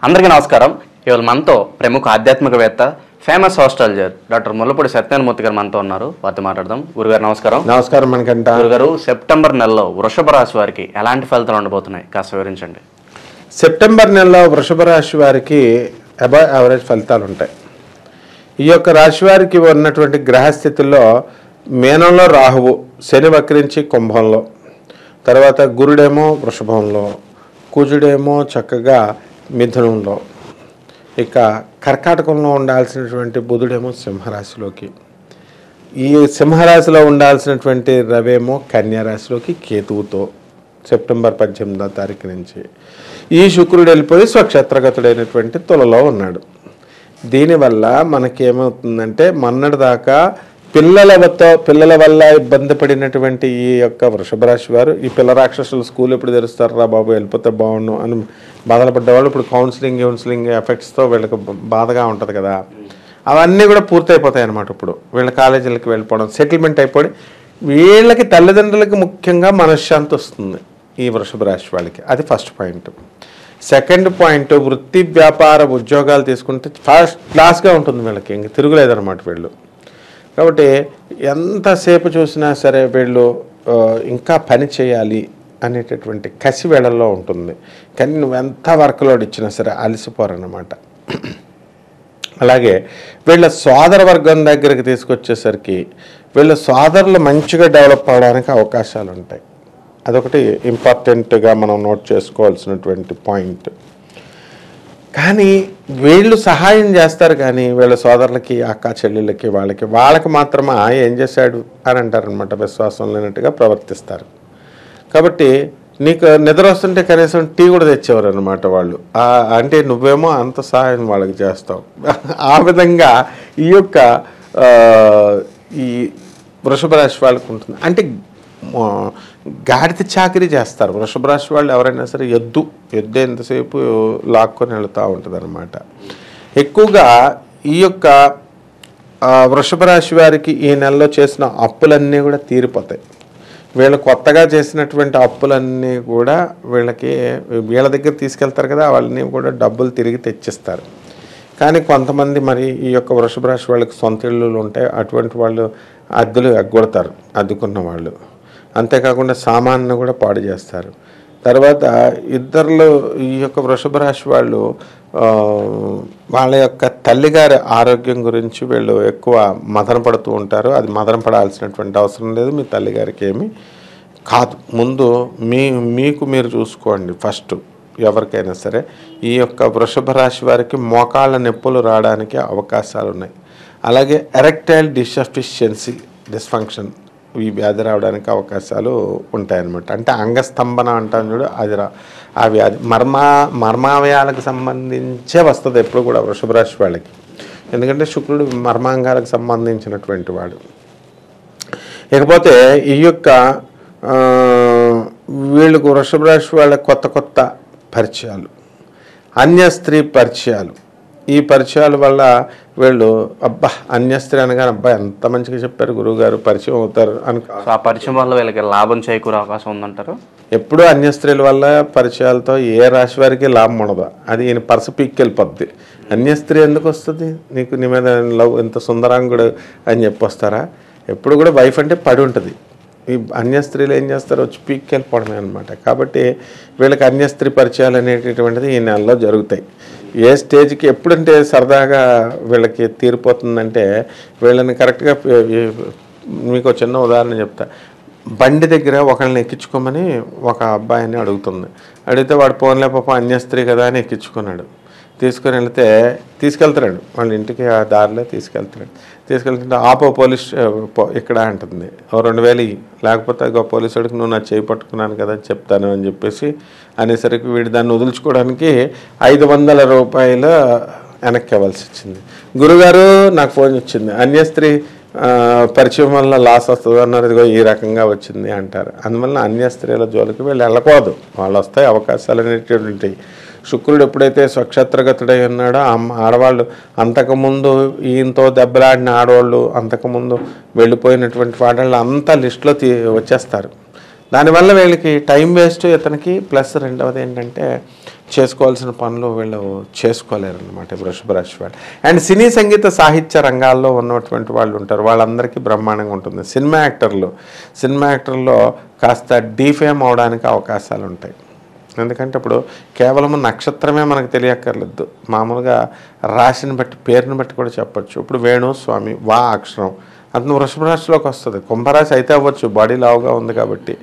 అందరికీ నమస్కారం. ఇవాళ మనతో ప్రముఖ ఆధ్యాత్మికవేత్త famous astrologer doctor Mullapudi Satyanarayana Murthy గారు మనతో ఉన్నారు. వారితో మాట్లాడదాం. గురుగారు నమస్కారం. నమస్కారం మనకంట. గురుగారు, సెప్టెంబర్ నెలలో వృషభ రాశి వారికి ఎలాంటి ఫలితాలు ఉండబోతున్నాయి కాస్త వివరించండి. సెప్టెంబర్ నెలలో వృషభ రాశి వారికి అబౌవ్ యావరేజ్ ఫలితాలు ఉంటాయి. ఈ యొక్క రాశి వారికి ఉన్నటువంటి గ్రహస్థితుల్లో మీనంలో రాహువు, శని వక్రించి కుంభంలో, తర్వాత గురుడేమో వృషభంలో, కుజుడేమో చక్కగా మిథునంలో, ఇక కర్కాటకంలో ఉండాల్సినటువంటి బుధుడేమో సింహరాశిలోకి, ఈ సింహరాశిలో ఉండాల్సినటువంటి రవేమో కన్యారాశిలోకి కేతువుతో సెప్టెంబర్ 18వ తారీఖు నుంచి ఈ శుక్రుడు వెళ్ళిపోయి స్వక్షేత్రగతుడైనటువంటి తులలో ఉన్నాడు. దీనివల్ల మనకేమవుతుందంటే మొన్నటిదాకా పిల్లల వల్ల ఇబ్బంది పడినటువంటి ఈ యొక్క వృషభ రాశి వారు, ఈ పిల్ల రాక్షసులు స్కూల్ ఎప్పుడు తెరుస్తారా బాబు వెళ్ళిపోతే బాగుండు అని బాధపడ్డవాళ్ళు ఇప్పుడు కౌన్సిలింగ్ ఎఫెక్ట్స్తో వీళ్ళకి బాధగా ఉంటుంది కదా, అవన్నీ కూడా పూర్తయిపోతాయి అన్నమాట. ఇప్పుడు వీళ్ళ కాలేజీలకి వెళ్ళిపోవడం, సెటిల్మెంట్ అయిపోయి వీళ్ళకి తల్లిదండ్రులకి ముఖ్యంగా మనశ్శాంతి వస్తుంది ఈ వృషభ రాశి వాళ్ళకి. అది ఫస్ట్ పాయింట్. సెకండ్ పాయింట్, వృత్తి వ్యాపార ఉద్యోగాలు తీసుకుంటే ఫస్ట్ క్లాస్గా ఉంటుంది వీళ్ళకి, ఇంక తిరుగులేదన్నమాట వీళ్ళు. కాబట్టి ఎంతసేపు చూసినా సరే వీళ్ళు ఇంకా పని చేయాలి అనేటటువంటి కసి వేళల్లో ఉంటుంది. కానీ నువ్వు ఎంత వర్క్ లోడ్ ఇచ్చినా సరే అలసిపోరన్నమాట. అలాగే వీళ్ళ సోదర వర్గం దగ్గరికి తీసుకొచ్చేసరికి వీళ్ళ సోదరులు మంచిగా డెవలప్ అవడానికి అవకాశాలు ఉంటాయి. అదొకటి ఇంపార్టెంట్గా మనం నోట్ చేసుకోవాల్సినటువంటి పాయింట్. కానీ వీళ్ళు సహాయం చేస్తారు కానీ వీళ్ళ సోదరులకి, అక్క చెల్లెళ్ళకి, వాళ్ళకి మాత్రమే ఏం చేశాడు అని అంటారనమాట, విశ్వాసం లేనట్టుగా ప్రవర్తిస్తారు. కాబట్టి నీకు నిద్ర వస్తుంటే కనీసం టీ కూడా తెచ్చేవారు అనమాట వాళ్ళు. అంటే నువ్వేమో అంత సహాయం వాళ్ళకి చేస్తావు. ఆ విధంగా ఈ యొక్క ఈ వృషభ రాశి వాళ్ళకు ఉంటుంది. అంటే గాడిద చాకరీ చేస్తారు వృషభ రాశి వాళ్ళు. ఎవరైనా సరే ఎద్దు ఎంతసేపు లాక్కొని వెళుతూ ఉంటుంది అనమాట. ఎక్కువగా ఈ యొక్క వృషభ రాశి వారికి ఈ నెలలో చేసిన అప్పులన్నీ కూడా తీరిపోతాయి. వీళ్ళు కొత్తగా చేసినటువంటి అప్పులన్నీ కూడా వీళ్ళ దగ్గర తీసుకెళ్తారు కదా, వాళ్ళని కూడా డబ్బులు తిరిగి తెచ్చిస్తారు. కానీ కొంతమంది మరి ఈ యొక్క వృషభ రాశి వాళ్ళకి సొంత ఇళ్ళు ఉంటాయి, అటువంటి వాళ్ళు అద్దెలు ఎగ్గొడతారు, అద్దుకున్న వాళ్ళు. అంతేకాకుండా సామాన్ను కూడా పాడు చేస్తారు. తర్వాత ఇద్దరు ఈ యొక్క వృషభ రాశి వాళ్ళు వాళ్ళ యొక్క తల్లిగారి ఆరోగ్యం గురించి వీళ్ళు ఎక్కువ మదన పడుతూ ఉంటారు. అది మదన పడాల్సినటువంటి అవసరం లేదు, మీ తల్లిగారికి ఏమీ కాదు. ముందు మీకు మీరు చూసుకోండి ఫస్ట్. ఎవరికైనా సరే ఈ యొక్క వృషభ రాశి వారికి మోకాళ్ళ నొప్పులు రావడానికి అవకాశాలు ఉన్నాయి. అలాగే ఎరెక్టైల్ డిస్ఫంక్షన్ ఈ వ్యాధి రావడానికి అవకాశాలు ఉంటాయన్నమాట. అంటే అంగస్తంభన అంటాను చూడు, అది ఆ వ్యాధి మర్మావయాలకు సంబంధించే వస్తుంది ఎప్పుడు కూడా వృషభ రాశి వాళ్ళకి. ఎందుకంటే శుక్రుడు మర్మాంగాలకు సంబంధించినటువంటి వాడు. ఇకపోతే ఈ యొక్క వీళ్ళకు వృషభ రాశి వాళ్ళ కొత్త పరిచయాలు, అన్య స్త్రీ పరిచయాలు, ఈ పరిచయాల వల్ల వీళ్ళు అబ్బా అన్య స్త్రీ అనగానే అబ్బా ఎంత మంచిగా చెప్పారు గురువుగారు, పరిచయం అవుతారు అని. ఆ పరిచయం వల్ల వీళ్ళకి లాభం చేకూరే అవకాశం ఉందంటారు. ఎప్పుడూ అన్య స్త్రీల వల్ల పరిచయాలతో ఏ రాశి వారికి లాభం ఉండదు. అది ఈయన పరస పీక్కెళ్ళిపోద్ది. అన్య స్త్రీ ఎందుకు వస్తుంది నీకు, నీ మీద లవ్ ఎంత సుందరాంగుడు అని చెప్పి వస్తారా? ఎప్పుడు కూడా వైఫ్ అంటే పడి ఉంటుంది. ఈ అన్య స్త్రీలు ఏం చేస్తారు, వచ్చి పీక్కెళ్ళిపోవడమే అనమాట. కాబట్టి వీళ్ళకి అన్య స్త్రీ పరిచయాలు అనేటటువంటిది ఈ నెలలో జరుగుతాయి. ఏ స్టేజ్కి ఎప్పుడంటే సరదాగా వీళ్ళకి తీరిపోతుందంటే, వీళ్ళని కరెక్ట్గా మీకు చిన్న ఉదాహరణ చెప్తా. బండి దగ్గర ఒకళ్ళని ఎక్కించుకోమని ఒక అబ్బాయిని అడుగుతుంది. అడిగితే వాడు పోన్లే పాప అన్య స్త్రీ కదా అని ఎక్కించుకున్నాడు. తీసుకెళ్తున్నాడు వాళ్ళ ఇంటికి, ఆ దారిలో తీసుకెళ్తుంటే ఆపో పోలీస్ ఇక్కడ అంటుంది, 2000 లేకపోతే పోలీసుడికి నువ్వు నా చేయి పట్టుకున్నాను కదా చెప్తాను అని చెప్పేసి అనేసరికి వీడు దాన్ని వదులుచుకోవడానికి 500 రూపాయలు వెనక్కి ఇవ్వాల్సి వచ్చింది. గురుగారు నాకు ఫోన్ వచ్చింది, అన్య స్త్రీ పరిచయం వల్ల లాస్ వస్తుంది అన్నారు, ఇదిగో ఈ రకంగా వచ్చింది అంటారు. అందువల్ల అన్య స్త్రీల జోలికి వీళ్ళు వెళ్ళకూడదు. వాళ్ళు వస్తాయి అవకాశాలు అనేటువంటివి. శుక్రుడు ఎప్పుడైతే స్వక్షేత్రగతుడై ఉన్నాడో ఆడవాళ్ళు అంతకుముందు ఈయనతో దెబ్బలాడిన ఆడవాళ్ళు, అంతకుముందు వెళ్ళిపోయినటువంటి వాళ్ళు అంతా లిస్టులో వచ్చేస్తారు. దానివల్ల వీళ్ళకి టైం వేస్ట్ ఇతనికి. ప్లస్ రెండవది ఏంటంటే చేసుకోవాల్సిన పనులు వీళ్ళు చేసుకోలేరు అనమాట వృషభ రాశి వాళ్ళు. అండ్ సినీ సంగీత సాహిత్య రంగాల్లో ఉన్నటువంటి వాళ్ళు ఉంటారు, వాళ్ళందరికీ బ్రహ్మాండంగా ఉంటుంది. సినిమా యాక్టర్లో కాస్త డీఫేమ్ అవడానికి అవకాశాలు ఉంటాయి. ఎందుకంటే ఇప్పుడు కేవలం నక్షత్రమే మనకు తెలియక్కర్లేదు, మామూలుగా రాశిని బట్టి పేరుని బట్టి కూడా చెప్పచ్చు. ఇప్పుడు వేణుస్వామి వా అక్షరం అతను వృషభ రాశిలోకి వస్తుంది. కుంభరాశి అయితే అవ్వచ్చు, బాడీ లావుగా ఉంది కాబట్టి,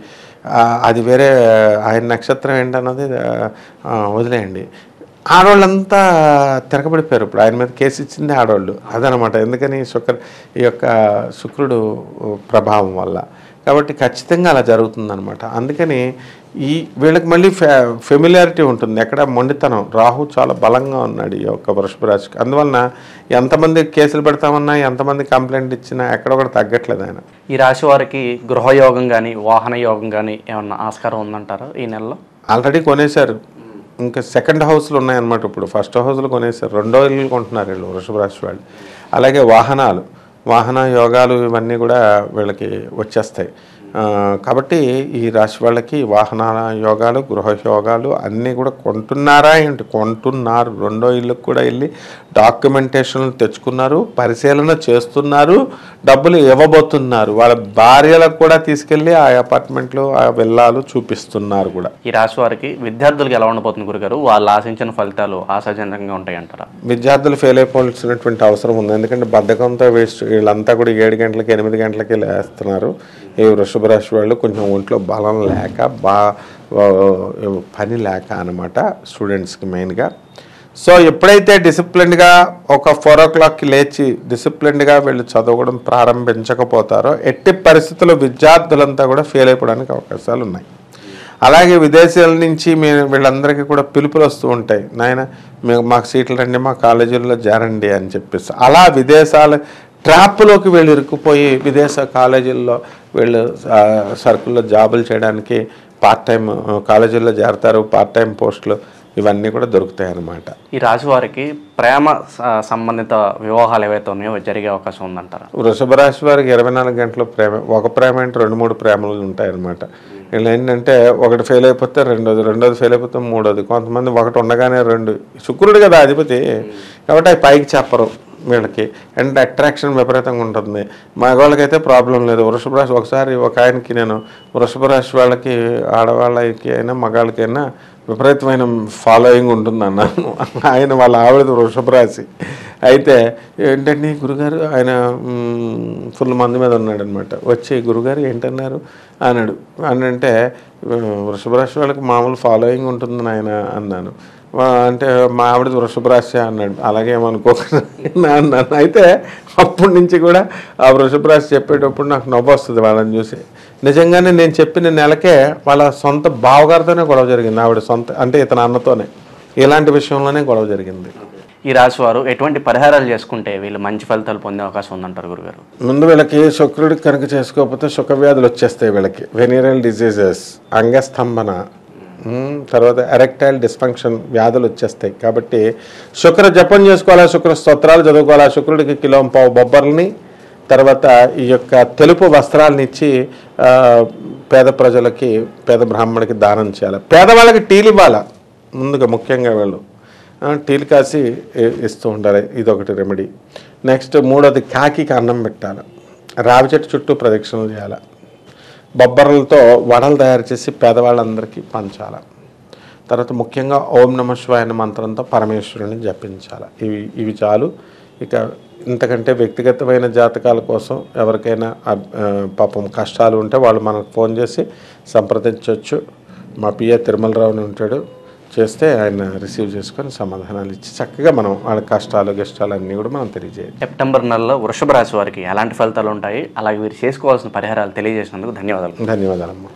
అది వేరే. ఆయన నక్షత్రం ఏంటన్నది వదిలేయండి. ఆడవాళ్ళంతా తిరగబడిపోయారు. ఇప్పుడు ఆయన మీద కేసు ఇచ్చింది ఆడవాళ్ళు, అదనమాట. ఎందుకని ఈ యొక్క శుక్రుడు ప్రభావం వల్ల. కాబట్టి ఖచ్చితంగా అలా జరుగుతుందనమాట. అందుకని వీళ్ళకి మళ్ళీ ఫెమిలియారిటీ ఉంటుంది, ఎక్కడ మొండితనం. రాహు చాలా బలంగా ఉన్నాడు ఈ యొక్క వృషభ రాశికి. అందువలన ఎంతమంది కేసులు పెడతామన్నా, ఎంతమంది కంప్లైంట్ ఇచ్చినా ఎక్కడ కూడా తగ్గట్లేదు ఆయన. ఈ రాశి వారికి గృహయోగం కానీ వాహన యోగం కానీ ఏమన్నా ఆస్కారం ఉందంటారా ఈ నెలలో? ఆల్రెడీ కొనేశారు, ఇంకా సెకండ్ హౌస్లు ఉన్నాయన్నమాట. ఇప్పుడు ఫస్ట్ హౌస్లు కొనేశారు, రెండో ఇల్లు కొంటున్నారు వీళ్ళు వృషభ రాశి వాళ్ళు. అలాగే వాహన యోగాలు ఇవన్నీ కూడా వీళ్ళకి వచ్చేస్తాయి. కాబట్టి ఈ రాశి వాళ్ళకి వాహన యోగాలు, గృహ యోగాలు అన్నీ కూడా కొంటున్నారు. రెండో ఇళ్ళకు కూడా వెళ్ళి డాక్యుమెంటేషన్లు తెచ్చుకున్నారు, పరిశీలన చేస్తున్నారు, డబ్బులు ఇవ్వబోతున్నారు. వాళ్ళ భార్యలకు కూడా తీసుకెళ్ళి ఆ అపార్ట్మెంట్లు, ఆ విల్లాలు చూపిస్తున్నారు కూడా. ఈ రాశి వారికి విద్యార్థులకు ఎలా ఉండబోతుంది గురుగారు? వాళ్ళు ఆశించిన ఫలితాలు ఆశాజనకంగా ఉంటాయంటారా? విద్యార్థులు ఫెయిల్ అయిపోవాల్సినటువంటి అవసరం ఉంది. ఎందుకంటే బద్ధకంతో వేస్ట్. వీళ్ళంతా కూడా 7 గంటలకి 8 గంటలకి లేస్తున్నారు. ఈ వృషభ రాశి వాళ్ళు కొంచెం ఒంట్లో బలం లేక, పని లేక అనమాట స్టూడెంట్స్కి మెయిన్గా. సో ఎప్పుడైతే డిసిప్లిన్డ్గా ఒక 4 o'clockకి లేచి డిసిప్లిన్డ్గా వీళ్ళు చదవడం ప్రారంభించకపోతారో ఎట్టి పరిస్థితుల్లో విద్యార్థులంతా కూడా ఫెయిల్ అయిపోవడానికి అవకాశాలు ఉన్నాయి. అలాగే విదేశాల నుంచి వీళ్ళందరికీ కూడా పిలుపులు వస్తూ ఉంటాయి, నాయన మాకు సీట్లు రండి, మా కాలేజీల్లో చేరండి అని చెప్పేసి. అలా విదేశాల ట్రాప్లోకి వీళ్ళు ఇరుక్కుపోయి విదేశ కాలేజీల్లో వీళ్ళు సర్కిల్లో జాబులు చేయడానికి పార్ట్ టైం కాలేజీల్లో చేరతారు, పార్ట్ టైం పోస్టులు ఇవన్నీ కూడా దొరుకుతాయి అన్నమాట. ఈ రాశి వారికి ప్రేమ సంబంధిత వివాహాలు ఏవైతే ఉన్నాయో జరిగే అవకాశం ఉందంటారా? వృషభ రాశి వారికి 24 గంటల ప్రేమ. ఒక ప్రేమ అంటే 2-3 ప్రేమలు ఉంటాయి అన్నమాట. వీళ్ళు ఏంటంటే ఒకటి ఫెయిల్ అయిపోతే రెండోది ఫెయిల్ అయిపోతే మూడోది. కొంతమంది ఒకటి ఉండగానే 2. శుక్రుడు కదా అధిపతి, కాబట్టి అవి పైకి చెప్పరు వీళ్ళకి. అండ్ అట్రాక్షన్ విపరీతంగా ఉంటుంది. మగవాళ్ళకైతే ప్రాబ్లం లేదు. వృషభ రాశి ఒకసారి ఒక ఆయనకి నేను వృషభ రాశి వాళ్ళకి, ఆడవాళ్ళకి అయినా మగాళ్ళకైనా విపరీతమైన ఫాలోయింగ్ ఉంటుంది అన్నాను. ఆయన వాళ్ళ ఆవిడ వృషభ రాశి. అయితే ఏంటంటే గురుగారు ఆయన ఫుల్ మంది మీద ఉన్నాడు అనమాట. వచ్చి గురుగారు ఏంటన్నారు అన్నాడు. అంటే వృషభ రాశి వాళ్ళకి మామూలు ఫాలోయింగ్ ఉంటుంది ఆయన అన్నాను. అంటే మా ఆవిడ వృషభ రాశి అన్నాడు. అలాగే ఏమనుకోకుండా అన్నాను. అయితే అప్పటి నుంచి కూడా ఆ వృషభ రాశి చెప్పేటప్పుడు నాకు నవ్వు వస్తుంది వాళ్ళని చూసి. నిజంగానే నేను చెప్పిన నెలకే వాళ్ళ సొంత బావగారితోనే గొడవ జరిగింది. ఆవిడ సొంత అంటే ఇతని అన్నతోనే ఇలాంటి విషయంలోనే గొడవ జరిగింది. ఈ రాశి వారు ఎటువంటి పరిహారాలు చేసుకుంటే వీళ్ళు మంచి ఫలితాలు పొందే అవకాశం ఉందంటారు గురుగారు? ముందు వీళ్ళకి శుక్రుడికి కనుక చేసుకోకపోతే శుక్రవ్యాధులు వచ్చేస్తాయి వీళ్ళకి. వెనీరల్ డిసీజెస్, అంగస్తంభన, తర్వాత ఎరెక్టైల్ డిస్ఫంక్షన్ వ్యాధులు వచ్చేస్తాయి. కాబట్టి శుక్ర జపం చేసుకోవాలా, శుక్ర స్తోత్రాలు చదువుకోవాలా, శుక్రుడికి 1.5 కిలో బొబ్బర్లని, తర్వాత ఈ యొక్క తెలుపు వస్త్రాలను ఇచ్చి పేద ప్రజలకి, పేద బ్రాహ్మణుడికి దానం చేయాలి. పేదవాళ్ళకి టీలు ఇవ్వాలా ముందుగా. ముఖ్యంగా వీళ్ళు టీలు కాసి ఇస్తూ ఉంటారు, ఇదొకటి రెమెడీ. నెక్స్ట్ 3వది కాకి అన్నం పెట్టాలి. రావి చెట్టు చుట్టూ ప్రదక్షిణలు చేయాలి. బొబ్బర్లతో వడలు తయారు చేసి పేదవాళ్ళందరికీ పంచాలి. తర్వాత ముఖ్యంగా ఓం నమః శివాయ అనే మంత్రంతో పరమేశ్వరుని జపించాలి. ఇవి చాలు. ఇక ఇంతకంటే వ్యక్తిగతమైన జాతకాల కోసం ఎవరికైనా పాపం కష్టాలు ఉంటే వాళ్ళు మనకు ఫోన్ చేసి సంప్రదించవచ్చు. మా పిఏ తిరుమలరావుని ఉంటాడు, చేస్తే ఆయన రిసీవ్ చేసుకొని సమాధానాలు ఇచ్చి చక్కగా మనం వాళ్ళ కష్టాలు గష్టాలు అన్నీ కూడా మనం తెలియజేయాలి. సెప్టెంబర్ నెలలో వృషభ రాశి వారికి ఎలాంటి ఫలితాలు ఉంటాయి, అలాగే వీరు చేసుకోవాల్సిన పరిహారాలు తెలియజేసినందుకు ధన్యవాదాలు. ధన్యవాదాలమ్మా.